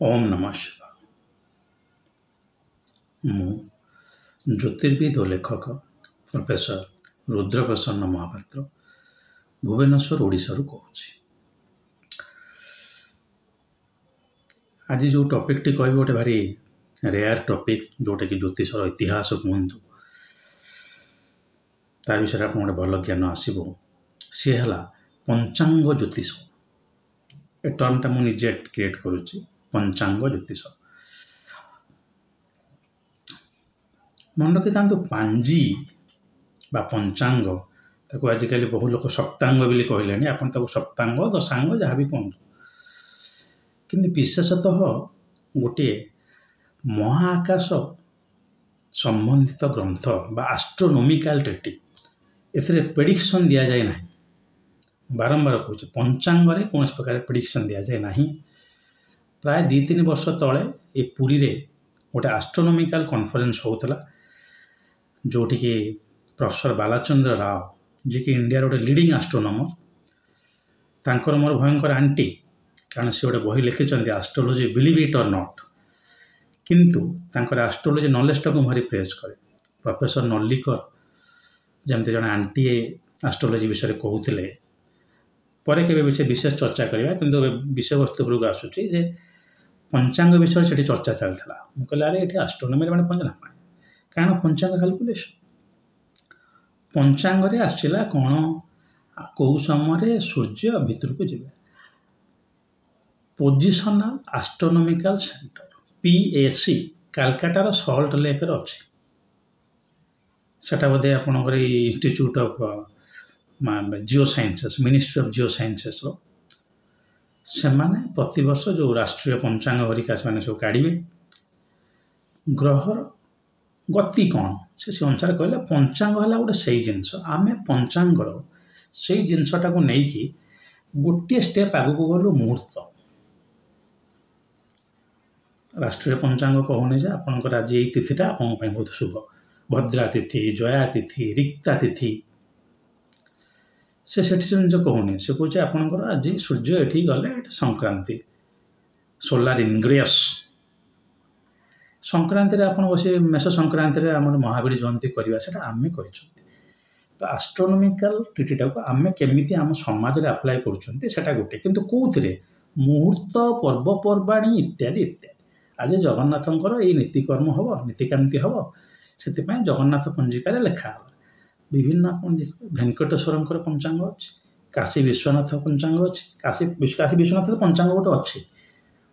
ओम नमः शिवाय। मु ज्योतिर्विद और लेखक प्रोफेसर रुद्रप्रसन्न महापात्र भुवनेश्वर ओडिशा कहूँ। आज जो टॉपिक टी कह गोटे भारी रेयर टॉपिक जोटा कि ज्योतिषर इतिहास कहतु ता विषय आप गोटे भल ज्ञान आसो सी है पंचांग ज्योतिष। ए टर्मटा मुझे क्रिएट करुच्ची पंचांग ज्योतिष। मन रखी था पांजी बा पंचांग ताको आजिकल बहु लोग सप्तांग भी कहले आप सप्तांग दशांग जहाँ भी कहतु कि विशेषतः गोटे महाकाश संबंधित ग्रंथ बा एस्ट्रोनॉमिकल ट्रिटी एथिरे प्रेडिक्शन दि जाए ना। बारंबार कहूँ पंचांग कौन प्रकार प्रेडिक्शन दि जाए ना। प्राय 2-3 वर्ष तले ये पुरी रे गोटे एस्ट्रोनॉमिकल कॉन्फ्रेंस होता जोटि कि प्रोफेसर बालाचंद्र राव जी कि इंडिया गोटे लीडिंग एस्ट्रोनॉमर तांकर मोर भयंकर आंटी कारण सी गोटे बही लिखिं एस्ट्रोलॉजी बिलीव इट और नॉट किंतु तांकर एस्ट्रोलॉजी नॉलेज टाक भारी प्रेज करे। प्रोफेसर नल्लिकर जमती जन आंटी एस्ट्रोलॉजी विषय कहते पर के विशेष चर्चा करवा किंतु विषय वस्तु उपरक आसूची जे पंचांग विषय से चर्चा चलता। मुझे कहले अरे ये एस्ट्रोनॉमी मैंने पंचांग कारण पंचांग कैलकुलेशन पंचांग आसला कौन कौ समय सूर्य भितर को जाए पोजिशनल एस्ट्रोनॉमिकल सेंटर PAC कालकाटार सल्ट लेक अच्छी सेटा बोधे आपणकर institute of geosciences ministry of geosciences से माने प्रति वर्ष जो राष्ट्रीय पंचांग हरिका से सब काढ़े ग्रहर गति कौन से अनुसार कहले पंचांग है गोटे से जिनस आम पंचांगर से जिनसटा को लेकिन गोटे स्टेप आग को गलु मुहूर्त राष्ट्रीय पंचांग कहूने जे आपंकर आज ये तिथिटा आप बहुत शुभ भद्रा तिथि जया तिथि रिक्ता तिथि से जो कहूने से कहे आपंकर आज सूर्य एठी गले संक्रांति सोलार इनग्रेस संक्रांति आप बस मेष संक्रांति आम महावीर जयंती करवा से आम कर तो एस्ट्रोनॉमिकल ट्रिटीटा को आम केमी आम समाज में आप्लाय करा गोटे किंतु कौन मुहूर्त पर्वपर्वाणी इत्यादि इत्यादि आज जगन्नाथंकर ये नीतिकर्म हम नीतिकांति हम से जगन्नाथ पंजिकार लिखा विभिन्न भेंकटेश्वर पंचांग अच्छी काशी विश्वनाथ पंचांग अच्छी काशी विश्वनाथ पंचांग गोटे अच्छी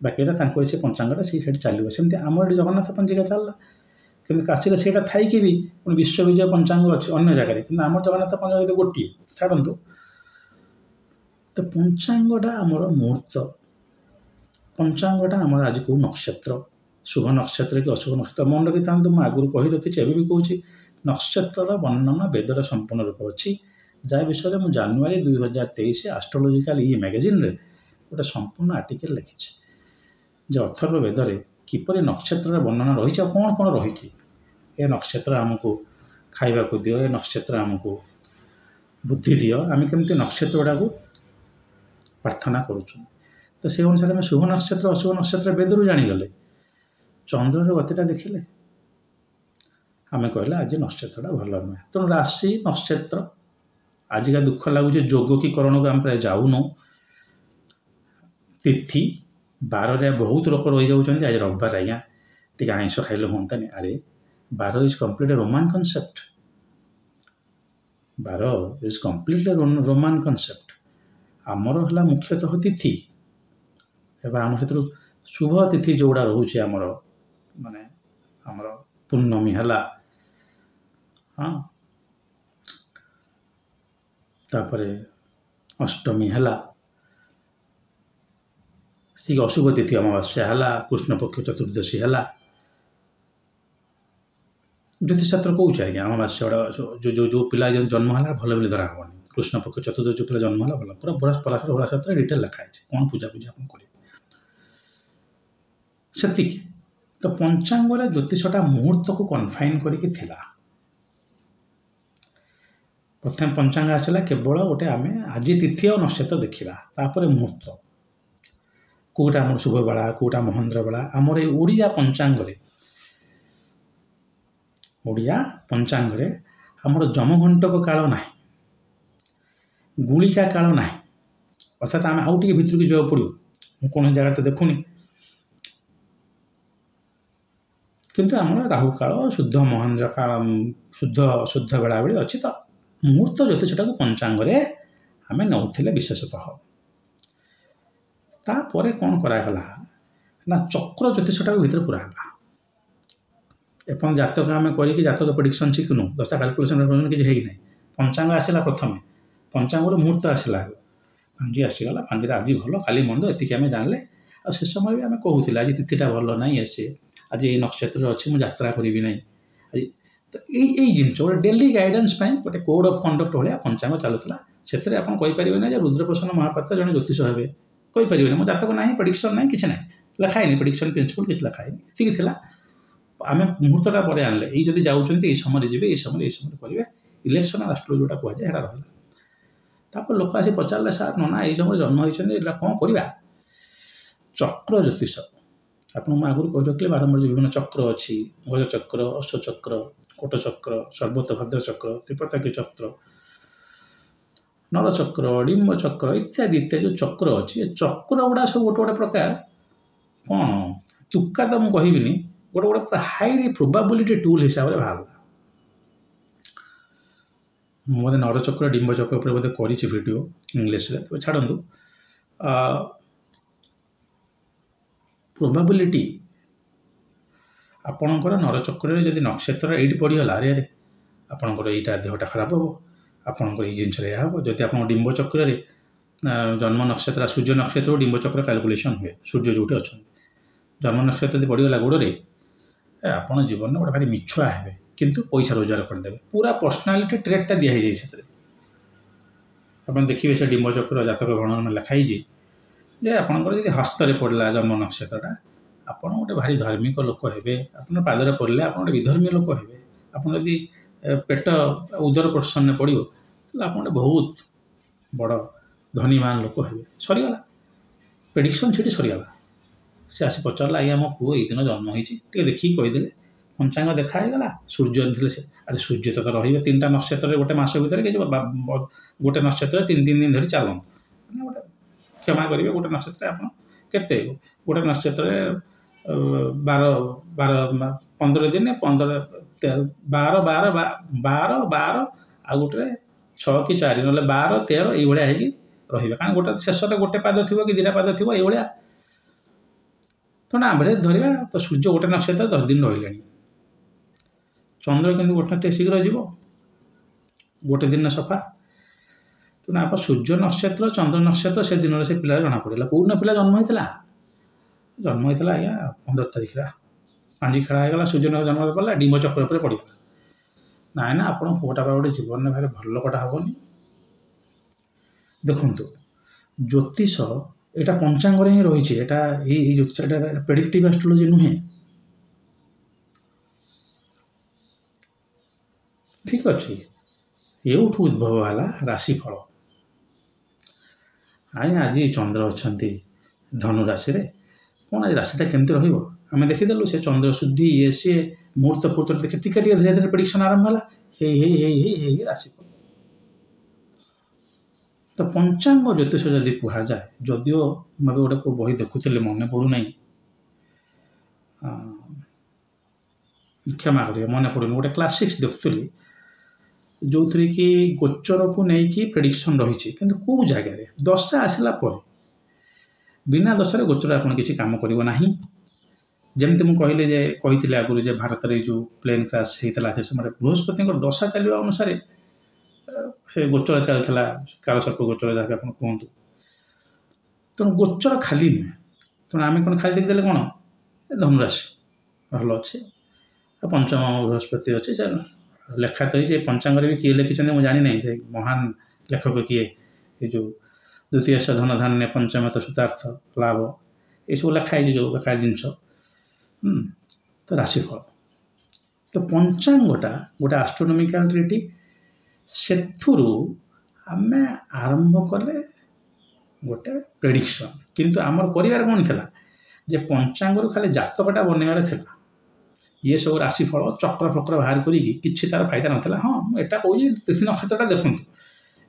बाकी से पंचांगटा से चलो सेमती आम ये जगन्नाथ पंजिका चलला कि काशी से थी भी विश्व विजय पंचांग अच्छे अन्य जगह कि आम जगन्नाथ पंचांग गोटे छाड़ू तो पंचांगटा आमर मुहूर्त पंचांगटा आमर आज कौ नक्षत्र शुभ नक्षत्र कि अशुभ नक्षत्र मन रखी था मुझे आगुरी कही रखी एवं भी कहूँ नक्षत्र वर्णना वेदर संपूर्ण रूप अच्छी जहाँ विषय में जानुरी 2023 एस्ट्रोलॉजिकल ये मैगजीन रे गोटे संपूर्ण आर्टिकल लिखी जे अथर्व वेदर किपर नक्षत्र वर्णना रही कौन कौन रही ए नक्षत्र आमको खाइबा को दियो ए नक्षत्र आमको बुद्धि दियो आम केमती नक्षत्र गुड़ा को प्रार्थना करुँ तो से अनुसार आम शुभ नक्षत्र अशुभ नक्षत्र वेदरू जाणीगले चंद्र गतिटा देखिले आम कहले आज नक्षत्रटा भल नुहे तेणु राशि नक्षत्र आजिका दुख लगुच जोग की करण को आम प्राय जाऊनु तिथि बार बहुत लोग रही जाऊँ आज रविवार आज्ञा टी आईष खाइले हमें अरे bar is complete Roman concept bar is completely Roman concept आमर है मुख्यतः तिथि एवं आम क्षेत्र शुभ तिथि जोड़ा रोचे आमर माने आमर पूर्णमी है हाँ तापरे अष्टमी है ठीक अशुभ तिथि अमावास्या है कृष्ण पक्ष चतुर्दशी है ज्योतिषशास्त्र कौच आज्ञा अमावास्या जो जो जो पिला जन्म है भल भी धरा हेनी कृष्ण पक्ष चतुर्दशी पिला जन्म है भल पूरा पराशर होराशास्त्र डिटेल लिखाई कौन पूजा पूजा आप करेंगे से तो पंचांग ज्योतिषटा मुहूर्त को कन्फाइन करके प्रथम पंचांग आसला केवल गोटे आम आज तिथि और नक्षत्र देखा मुहूर्त କେଉଁଟା ଆମର ଶୁଭ ବେଳା କେଉଁଟା ମହେନ୍ଦ୍ର ବେଳା ଆମର ଏଇ ଓଡ଼ିଆ ପଞ୍ଚାଙ୍ଗରେ ଆମର ଯମଘଣ୍ଟକ କାଳ ନାହିଁ, ଗୁଳିକା କାଳ ନାହିଁ। ଅର୍ଥାତ୍ ଆମେ ଆଉ ଟିକେ ଭିତରକୁ ଯିବାକୁ ପଡ଼ିବ। ମୁଁ କୌଣସି ଜାଗାରେ ତ ଦେଖୁନି, କିନ୍ତୁ ଆମର ରାହୁ କାଳ ଶୁଦ୍ଧ ମହେନ୍ଦ୍ର କାଳ ଶୁଦ୍ଧ ବେଳାବେଳି ଅଛି। ତ ମୁହୂର୍ତ୍ତ ଜ୍ୟୋତିଷଟାକୁ ପଞ୍ଚାଙ୍ଗରେ ଆମେ ନେଉଥିଲେ ବିଶେଷତଃ। ତାପରେ କ'ଣ କରାଗଲା ନା ଚକ୍ର ଜ୍ୟୋତିଷଟାକୁ ଭିତରେ ପୁରା ହେଲା। ଏପର୍ଯ୍ୟନ୍ତ ଜାତକ ଆମେ କରିକି ଜାତକ ପ୍ରେଡିକ୍ସନ୍ ଶିଖିନୁ, ଦଶା କାଲକୁଲେସନ୍ କିଛି ହେଇନାହିଁ। ପଞ୍ଚାଙ୍ଗ ଆସିଲା ପ୍ରଥମେ, ପଞ୍ଚାଙ୍ଗରୁ ମୁହୂର୍ତ୍ତ ଆସିଲା, ପାଞ୍ଜି ଆସିଗଲା, ପାଞ୍ଜିରେ ଆଜି ଭଲ କାଲି ମନ୍ଦ ଏତିକି ଆମେ ଜାଣିଲେ। ଆଉ ସେ ସମୟରେ ବି ଆମେ କହୁଥିଲେ ଆଜି ତିଥିଟା ଭଲ ନାହିଁ, ଆଜି ଏଇ ନକ୍ଷତ୍ରରେ ଅଛି, ମୁଁ ଯାତ୍ରା କରିବି ନାହିଁ। ତ ଏଇ ଜିନିଷ ଗୋଟେ ଡେଲି ଗାଇଡାନ୍ସ ପାଇଁ ଗୋଟେ କୋଡ୍ ଅଫ୍ କଣ୍ଡକ୍ଟ ଭଳିଆ ପଞ୍ଚାଙ୍ଗ ଚାଲୁଥିଲା। ସେଥିରେ ଆପଣ କହିପାରିବେ ନା ଯେ ରୁଦ୍ରପ୍ରସନ୍ନ ମହାପାତ୍ର ଜଣେ ଜ୍ୟୋତିଷ ହେବେ, କହିପାରିବେନି। ମୋ ଜାତକ ନାହିଁ, ପ୍ରେଡିକ୍ସନ୍ ନାହିଁ, କିଛି ନାହିଁ, ଲେଖା ହେଇନି, ପ୍ରେଡିକ୍ସନ୍ ପ୍ରିନ୍ସିପଲ୍ କିଛି ଲେଖା ହେଇନି, ଏତିକି ଥିଲା। ଆମେ ମୁହୂର୍ତ୍ତଟା ପରେ ଆଣିଲେ, ଏଇ ଯଦି ଯାଉଛନ୍ତି ଏଇ ସମୟରେ ଯିବେ, ଏଇ ସମୟରେ କରିବେ, ଇଲେକ୍ସନ୍ ଆଷ୍ଟ୍ରୋଲୋଜି ଯୋଉଟା କୁହାଯାଏ ସେଇଟା ରହିଲା। ତାପରେ ଲୋକ ଆସି ପଚାରିଲେ, ସାର୍ ନନା ଏଇ ସମୟରେ ଜନ୍ମ ହୋଇଛନ୍ତି, ଏଇଟା କ'ଣ କରିବା? ଚକ୍ର ଜ୍ୟୋତିଷ ଆପଣ ମୁଁ ଆଗରୁ କହି ରଖିଲେ ବାରମ୍ବାର ବିଭିନ୍ନ ଚକ୍ର ଅଛି, ଗଜ ଚକ୍ର, ଅଶ୍ୱ ଚକ୍ର, କୋଟ ଚକ୍ର, ସର୍ବତଭଦ୍ର ଚକ୍ର, ତ୍ରିପତାକି ଚକ୍ର, ନଳଚକ୍ର, ଡିମ୍ବ ଚକ୍ର ଇତ୍ୟାଦି ଇତ୍ୟାଦି ଯେଉଁ ଚକ୍ର ଅଛି, ଏ ଚକ୍ର ଗୁଡ଼ା ସବୁ ଗୋଟେ ପ୍ରକାର କ'ଣ ତୁକା ତ ମୁଁ କହିବିନି, ଗୋଟେ ପୁରା ହାଇଲି ପ୍ରୋବାବିଲିଟି ଟୁଲ୍ ହିସାବରେ ବାହାରିଲା। ମୁଁ ବୋଧେ ନରଚକ୍ର ଡିମ୍ବ ଚକ୍ର ଉପରେ ବୋଧେ କରିଛି ଭିଡ଼ିଓ ଇଂଲିଶରେ, ତେବେ ଛାଡ଼ନ୍ତୁ। ପ୍ରୋବାବିଲିଟି ଆପଣଙ୍କର ନରଚକ୍ରରେ ଯଦି ନକ୍ଷତ୍ର ଏଇଠି ପଡ଼ିଗଲା, ଆରେ ଆପଣଙ୍କର ଏଇଟା ଦେହଟା ଖରାପ ହେବ, ଆପଣଙ୍କର ଏଇ ଜିନିଷରେ ଏହା ହେବ। ଯଦି ଆପଣଙ୍କ ଡିମ୍ବ ଚକ୍ରରେ ଜନ୍ମ ନକ୍ଷତ୍ର ସୂର୍ଯ୍ୟ ନକ୍ଷତ୍ର ଡିମ୍ବ ଚକ୍ର କାଲକୁଲେସନ୍ ହୁଏ, ସୂର୍ଯ୍ୟ ଯେଉଁଠି ଅଛନ୍ତି, ଜନ୍ମ ନକ୍ଷତ୍ର ଯଦି ପଡ଼ିଗଲା ଗୋଡ଼ରେ, ଆପଣ ଜୀବନରେ ଗୋଟେ ଭାରି ମିଛୁଆ ହେବେ, କିନ୍ତୁ ପଇସା ରୋଜଗାର କରିଦେବେ। ପୁରା ପର୍ସନାଲିଟି ଟ୍ରେଟ୍ଟା ଦିଆହେଇଯାଇଛି ସେଥିରେ। ଆପଣ ଦେଖିବେ ସେ ଡିମ୍ବ ଚକ୍ର ଜାତକ ଗଣନା ଲେଖା ହେଇଛି ଯେ ଆପଣଙ୍କର ଯଦି ହସ୍ତରେ ପଡ଼ିଲା ଜନ୍ମ ନକ୍ଷତ୍ରଟା, ଆପଣ ଗୋଟେ ଭାରି ଧାର୍ମିକ ଲୋକ ହେବେ। ଆପଣଙ୍କ ପାଦରେ ପଡ଼ିଲେ ଆପଣ ଗୋଟେ ବିଧର୍ମୀ ଲୋକ ହେବେ। ଆପଣ ଯଦି ପେଟ ଉଦର ପ୍ରସନ୍ନରେ ପଡ଼ିବ, ତାହେଲେ ଆପଣ ଗୋଟେ ବହୁତ ବଡ଼ ଧନୀମାନ ଲୋକ ହେବେ। ସରିଗଲା, ପ୍ରେଡିକ୍ସନ୍ ସେଠି ସରିଗଲା। ସେ ଆସି ପଚାରିଲା, ଆଜ୍ଞା ମୋ ପୁଅ ଏଇ ଦିନ ଜନ୍ମ ହେଇଛି, ଟିକେ ଦେଖିକି କହିଦେଲେ। ପଞ୍ଚାଙ୍ଗ ଦେଖା ହେଇଗଲା, ସୂର୍ଯ୍ୟ ଥିଲେ ସେ, ଆରେ ସୂର୍ଯ୍ୟ ତ ରହିବେ 3ଟା ନକ୍ଷତ୍ରରେ ଗୋଟେ ମାସ ଭିତରେ, କିଛି ଗୋଟେ ନକ୍ଷତ୍ରରେ 3 ଦିନ ଧରି ଚାଲନ୍ତୁ। ମାନେ ଗୋଟେ କ୍ଷମା କରିବେ, ଗୋଟେ ନକ୍ଷତ୍ରରେ ଆପଣ କେତେ, ଗୋଟେ ନକ୍ଷତ୍ରରେ 15 ଦିନ, 12 ଆଉ ଗୋଟେରେ 6 କି 4, ନହେଲେ 12 13 ଏଇଭଳିଆ ହେଇକି ରହିବେ। କାରଣ ଗୋଟେ ଶେଷରେ ଗୋଟେ ପାଦ ଥିବ କି 2ଟା ପାଦ ଥିବ ଏଇଭଳିଆ। ତେଣୁ ଆଭରେଜ୍ ଧରିବା ତ ସୂର୍ଯ୍ୟ ଗୋଟେ ନକ୍ଷତ୍ର 10 ଦିନ ରହିଲେଣି। ଚନ୍ଦ୍ର କିନ୍ତୁ ଗୋଟେ ଶୀଘ୍ର ଯିବ, ଗୋଟେ ଦିନ ସଫା। ତେଣୁ ଆପଣ ସୂର୍ଯ୍ୟ ନକ୍ଷତ୍ର ଚନ୍ଦ୍ର ନକ୍ଷତ୍ର ସେ ଦିନରେ ସେ ପିଲାର ଜଣାପଡ଼ିଲା। କେଉଁଦିନ ପିଲା ଜନ୍ମ ହେଇଥିଲା ଆଜ୍ଞା 15 ତାରିଖରେ, ପାଞ୍ଜି ଖେଳା ହେଇଗଲା, ସୂର୍ଯ୍ୟ ଜନ୍ମ ପଡ଼ିଲା, ଡିମ୍ବ ଚକ୍ର ଉପରେ ପଡ଼ିଗଲା। ନାଇଁ ନା, ଆପଣ ପୁଅଟା ଗୋଟେ ଜୀବନରେ ଭାରି ଭଲ ଲୋକଟା ହେବନି। ଦେଖନ୍ତୁ ଜ୍ୟୋତିଷ ଏଇଟା ପଞ୍ଚାଙ୍ଗରେ ହିଁ ରହିଛି। ଏଇଟା ଏଇ ଜ୍ୟୋତିଷ ଏଇଟା ପ୍ରେଡିକ୍ଟିଭ୍ ଆଷ୍ଟ୍ରୋଲୋଜି ନୁହେଁ। ଠିକ୍ ଅଛି, ଏଉଠୁ ଉଦ୍ଭବ ହେଲା ରାଶିଫଳ। ଆଜି ଚନ୍ଦ୍ର ଅଛନ୍ତି ଧନୁ ରାଶିରେ, କ'ଣ ଆଜି ରାଶିଟା କେମିତି ରହିବ ଆମେ ଦେଖିଦେଲୁ। ସେ ଚନ୍ଦ୍ର ଶୁଦ୍ଧି ସିଏ ମୁହୂର୍ତ୍ତ ଦେଖି ଟିକେ ଧୀରେ ଧୀରେ ପ୍ରେଡିକ୍ସନ୍ ଆରମ୍ଭ ହେଲା, ହେଇ ରାଶିଫଳ। ତ ପଞ୍ଚାଙ୍ଗ ଜ୍ୟୋତିଷ ଯଦି କୁହାଯାଏ, ଯଦିଓ ମୁଁ ଏବେ ଗୋଟେ ବହି ଦେଖୁଥିଲି, ମନେ ପଡ଼ୁନାହିଁ, କ୍ଷମା କରିବେ, ମନେ ପଡ଼ୁନି, ଗୋଟେ କ୍ଲାସ୍ 6 ଦେଖୁଥିଲି, ଯେଉଁଥିରେ କି ଗୋଚରକୁ ନେଇକି ପ୍ରେଡିକ୍ସନ୍ ରହିଛି। କିନ୍ତୁ କେଉଁ ଜାଗାରେ ଦଶା ଆସିଲା ପରେ, ବିନା ଦଶାରେ ଗୋଚର ଆପଣ କିଛି କାମ କରିବ ନାହିଁ। ଯେମିତି ମୁଁ କହିଥିଲି ଆଗରୁ ଯେ ଭାରତରେ ଏଇ ଯେଉଁ ପ୍ଲେନ୍ କ୍ରାସ୍ ହେଇଥିଲା, ସେ ସମୟରେ ବୃହସ୍ପତିଙ୍କର ଦଶା ଚାଲିବା ଅନୁସାରେ ସେ ଗୋଚର ଚାଲିଥିଲା, କାଳସର୍ପ ଗୋଚର ଯାହାକୁ ଆପଣ କୁହନ୍ତୁ। ତେଣୁ ଗୋଚର ଖାଲି ନୁହେଁ। ତେଣୁ ଆମେ କ'ଣ ଖାଲି ଦେଖିଦେଲେ କ'ଣ, ଧନୁରାଶି ଭଲ ଅଛି, ପଞ୍ଚମ ବୃହସ୍ପତି ଅଛି, ସେ ଲେଖା ତ ହେଇଛି। ପଞ୍ଚାଙ୍ଗରେ ବି କିଏ ଲେଖିଛନ୍ତି ମୁଁ ଜାଣିନାହିଁ, ସେ ମହାନ ଲେଖକ କିଏ, ଏ ଯେଉଁ ଦ୍ୱିତୀୟ ଧନ ଧାନ୍ୟ ପଞ୍ଚମ ତ ସୂତାର୍ଥ ଲାଭ, ଏସବୁ ଲେଖା ହେଇଛି ଯେଉଁ ବେକାର ଜିନିଷ। ତ ରାଶିଫଳ, ତ ପଞ୍ଚାଙ୍ଗଟା ଗୋଟେ ଆଷ୍ଟ୍ରୋନୋମିକାଲ ଟ୍ରିଟି। ସେଥିରୁ ଆମେ ଆରମ୍ଭ କଲେ गोटे प्रेडिक्शन किंतु आमर कर कौन था जे पंचांग खाली जातकटा बनवार था ये सब राशिफल चक्र फक्र बाहर कि तार फायदा नाला हाँ यहाँ कौन तिथि नक्षत्रटा देखूँ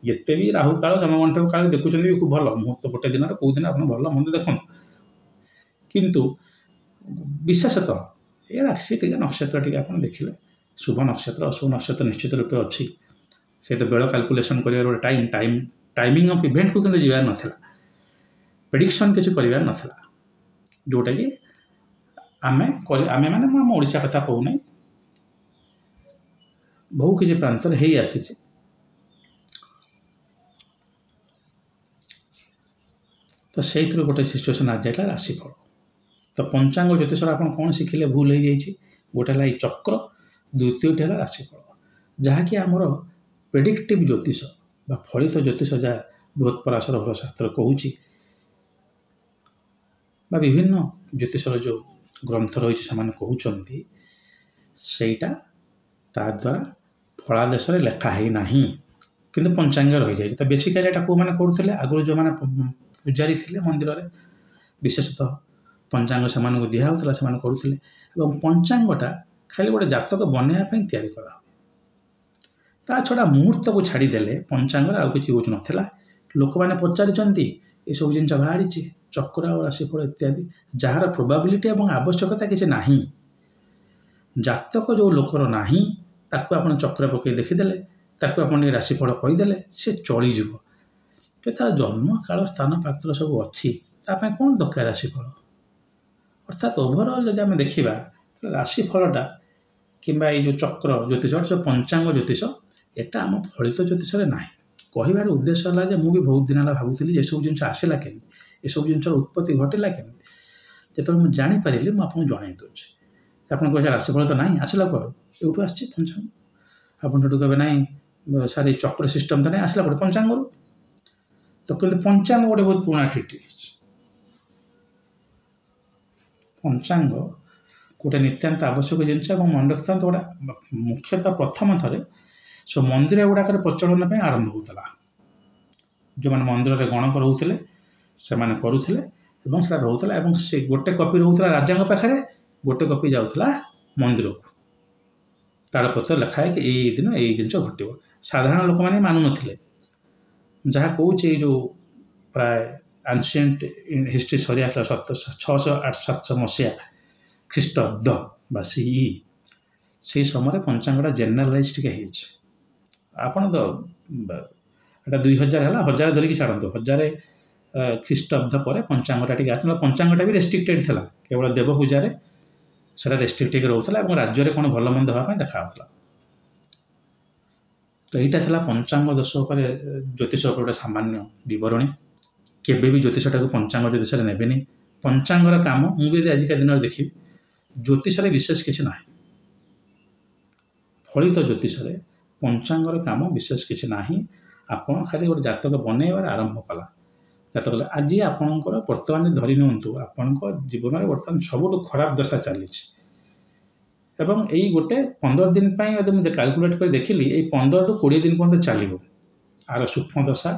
ये भी राहु काल जमगंठ काल देखुं भी खूब भल मुहूर्त गोटे दिन कौ दिन आप भल मंद देखूँ किंतु विशेषतः ये राशि टी नक्षत्र टी आप देखिले शुभ नक्षत्र अशुभ नक्षत्र निश्चित रूपे अच्छी से तो बेल कैलकुलेसन कर टाइमिंग ऑफ इवेंट को किंतु जीवार नाला प्रेडिक्शन किसी कर नाला जोटा कि आमे माने आम ओडिशा कथा कहूना बहु किसी प्रांत हो आसी तो से गोटे सिचुएसन आ जाए राशिफल तो पंचांग ज्योतिष आप कौन शिखिले भूल हो जाए गोटे है चक्र द्वितीय है राशिफल जहाँकि आमर प्रेडिक्टिव ज्योतिष बा फलित ज्योतिष जहाँ बृहत्पराशर हरशास्त्र कहूँ विभिन्न ज्योतिषर जो ग्रंथ रही से कहते सहीटा द्वारा फलादेश लेखा है ना किंतु पंचांग रही जाए तो बेसिकाली यहाँ कौ मैंने करुले आगुरी जो मैंने पूजारी थे मंदिर में विशेषतः पंचांग से दिहला से करुले पंचांगटा खाली गोटे जातक बनवाई तैयारी करा ता छड़ा मुहूर्त को छाड़देले पंचांग आउ कि यूज नाला लोक मैंने पचारि ये सब जिन बाहरी चक्र और राशिफल इत्यादि जार प्रोबाबिलिटी और आवश्यकता किसी ना जातक जो लोकर ना ताकू आप चक्र पकई देखीदे ताकू आप राशिफल कहीदे सी चलीज जो तार जन्म काल स्थान पात्र सब अच्छी कौन दरकार राशिफल अर्थात ओभरअल जब आम देखा राशिफलटा कि जो चक्र ज्योतिष जो पंचांग ज्योतिष यहाँ आम फलित ज्योतिष ना कहबार उद्देश्य है मुझे बहुत दिन है भावुली ये सब जिन आसला के ये सब जिन उत्पत्ति घटला के जो मुझे जानीपारि मुझे जन दूसरी आप कह राशिफल तो ना आसला कौन यूँ आस पंचांग आप कहे ना सारी चक्र सिस्टम तो नहीं आसला कौन पंचांग तो किंतु पंचांग गोटे बहुत पुराना ट्रिटी पंचांग गोटे नित्यांत आवश्यक जिनस मन रखता गोटा मुख्यतः प्रथम थे सो मंदिर गुड़ाक प्रचलन आरंभ होता जो मैंने मंदिर में गणक रोते से करूला रोला से गोटे कपि रोला राजा पाखे गोटे कपि जाऊला मंदिर को ताड़पत्र लिखा है कि यही दिन यही जिन घटो साधारण लोक मैंने मानु ना जहाँ कौचे जो प्राय एंशिएंट हिस्ट्री सरी आसला 600-800 मसीहा ख्रीष्टाब्द बा सीई से समय पंचांगटा जेनेलाइज टे आपड़ तो यहाँ 2000 है 1000 धरिकी छाड़ू 1000 ख्रीष्टाब्द पर पंचांगटा टी आसला पंचांगटा भी रेस्ट्रिक्टेड था केवल देव पूजा से रेस्ट्रिक्टेड रोला और राज्य में कौन भल मंद हाँपाई देखा तो यहाँ था पंचांग दोष ज्योतिष गोटे सामान्य बरणी केबे भी ज्योतिषटा को पंचांग ज्योतिष ने पंचांगर काम मुझे आजिका दिन में देखी ज्योतिष विशेष किसी ना फलित ज्योतिष पंचांगर काम विशेष किसी ना आपड़ खाली गोटे जातक बनवार आरंभ कला जातक आज आपणकर बर्तमान धरी नियंतु आपण जीवन में बर्तमान सबुठ खराब दशा चली एवं यही गोटे 15 दिन यदि मुझे कैलकुलेट कर देखिली 15 टू 20 दिन पर्यंत चलो आर सूक्ष्म दशा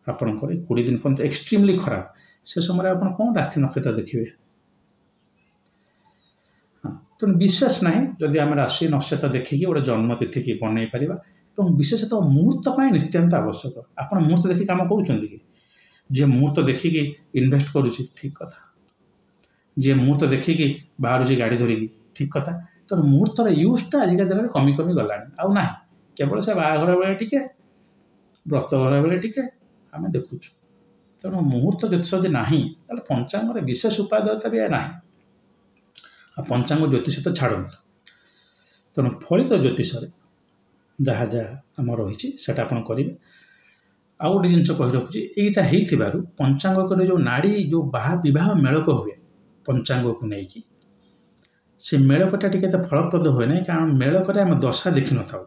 आपणकर 20 दिन पर्यंत एक्सट्रीमली खराब से समय आप कौन राशि नक्षत्र देखिए तेणु विशेष ना जदि आम राशि नक्षत्र देखिकी गोटे जन्मतिथि की बनई पार विशेषतः मुहूर्त पर नित्यांत आवश्यक आप मुहूर्त देखिए कम कर जी मुहूर्त देखिकी इन्वेस्ट करुच्ची ठीक कथा जी मुहूर्त देखिकी बाहर गाड़ी धरिकी ठीक कथा तो मुहूर्तर यूजटा आजिका दिन में कमी कमी गला आउ ना केवल से बाहाघर बेले टिके व्रत घर बेले टिके आम देखुचु तेणु मुहूर्त ज्योतिष जब ना पंचांग विशेष उपादेयता भी ना पंचांग ज्योतिष तो छाड़ू तेणु फलित ज्योतिष जहाँ जहाँ आम रही आप करेंगे आउ गोटे जिन कही रखुच्छी यहीटा हो पंचांग जो नाड़ी जो बहुत मेलक हुए पंचांग को लेकिन से मेलकटा टी फलप्रद हुए ना कारण मेलक आम दशा देखी न था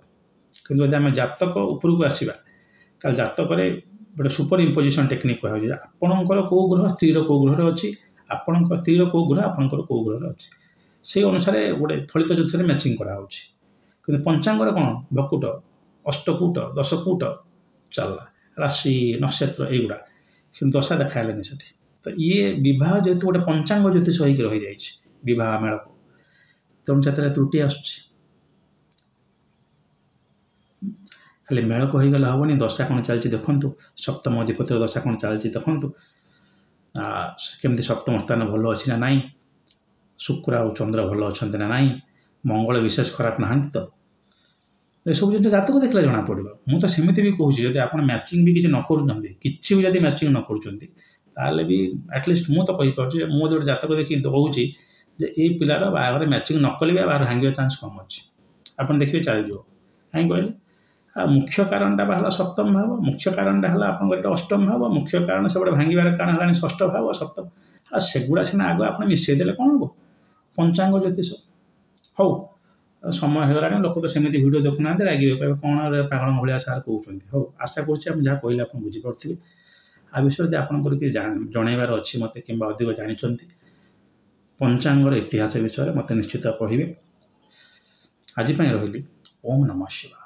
कि आम जातक उपरको आसवा जातक गोटे सुपर इम्पोजिशन टेक्निक कहुए आपणकर कौ ग्रह स्त्री कौ ग्रह अच्छी आपण स्त्री कौ ग्रह आपंकर कौ ग्रह अच्छी से अनुसार गोटे फलित ज्योतिष मैचिंग कराऊँच कि पंचांग कौन भकुट अष्टकूट दशकूट चलला राशि नक्षत्र युवा କିନ୍ତୁ ଦଶା ଦେଖାହେଲେନି ସେଠି। ତ ଇଏ ବିବାହ ଯେହେତୁ ଗୋଟେ ପଞ୍ଚାଙ୍ଗ ଜ୍ୟୋତିଷ ହେଇକି ରହିଯାଇଛି ବିବାହ ମେଳକୁ, ତେଣୁ ସେଥିରେ ତ୍ରୁଟି ଆସୁଛି। ଖାଲି ମେଳକୁ ହେଇଗଲେ ହେବନି, ଦଶା କ'ଣ ଚାଲିଛି ଦେଖନ୍ତୁ, ସପ୍ତମ ଅଧିପତିର ଦଶା କ'ଣ ଚାଲିଛି ଦେଖନ୍ତୁ, କେମିତି ସପ୍ତମ ସ୍ଥାନ ଭଲ ଅଛି ନା ନାହିଁ, ଶୁକ୍ର ଆଉ ଚନ୍ଦ୍ର ଭଲ ଅଛନ୍ତି ନା ନାହିଁ, ମଙ୍ଗଳ ବିଶେଷ ଖରାପ ନାହାନ୍ତି ତ, ଏସବୁ ଜିନିଷ ଜାତକ ଦେଖିଲେ ଜଣାପଡ଼ିବ। ମୁଁ ତ ସେମିତି ବି କହୁଛି, ଯଦି ଆପଣ ମ୍ୟାଚିଂ ବି କିଛି ନ କରୁଛନ୍ତି, କିଛି ବି ଯଦି ମ୍ୟାଚିଂ ନ କରୁଛନ୍ତି, ତାହେଲେ ବି ଆଟଲିଷ୍ଟ ମୁଁ ତ କହିପାରୁଛି, ମୁଁ ଗୋଟେ ଜାତକ ଦେଖି କହୁଛି ଯେ ଏଇ ପିଲାର ବାହାଘର ମ୍ୟାଚିଂ ନ କଲେ ବି ବାହାଘର ଭାଙ୍ଗିବା ଚାନ୍ସ କମ୍ ଅଛି। ଆପଣ ଦେଖିବେ ଚାଲିଯିବ। କାହିଁକି କହିଲେ, ଆଉ ମୁଖ୍ୟ କାରଣଟା ହେଲା ସପ୍ତମ ଭାବ, ମୁଖ୍ୟ କାରଣଟା ହେଲା ଆପଣଙ୍କର ଏଇଟା ଅଷ୍ଟମ ଭାବ, ମୁଖ୍ୟ କାରଣ ସେପଟେ ଭାଙ୍ଗିବାର କାରଣ ହେଲାଣି ଷଷ୍ଠ ଭାବ, ସପ୍ତମ। ଆଉ ସେଗୁଡ଼ା ସିନା ଆଗ ଆପଣ ମିଶାଇ ଦେଲେ କ'ଣ ହେବ, ପଞ୍ଚାଙ୍ଗ ଜ୍ୟୋତିଷ। ହଉ, ସମୟ ହେଇଗଲାଣି, ଲୋକ ତ ସେମିତି ଭିଡ଼ିଓ ଦେଖୁନାହାନ୍ତି, ରାଗିବେ, କହିବେ କ'ଣ ପାଗଳ ଭଳିଆ ସାର୍ କହୁଛନ୍ତି। ହଉ, ଆଶା କରୁଛି ଆପଣ ଯାହା କହିଲେ ଆପଣ ବୁଝିପାରୁଥିବେ। ଆ ବିଷୟରେ ଯଦି ଆପଣଙ୍କର କିଛି ଜଣାଇବାର ଅଛି ମୋତେ, କିମ୍ବା ଅଧିକ ଜାଣିଛନ୍ତି ପଞ୍ଚାଙ୍ଗର ଇତିହାସ ବିଷୟରେ, ମୋତେ ନିଶ୍ଚିତ କହିବେ। ଆଜି ପାଇଁ ରହିଲି। ଓମ୍ ନମଃ ଶିବାୟ।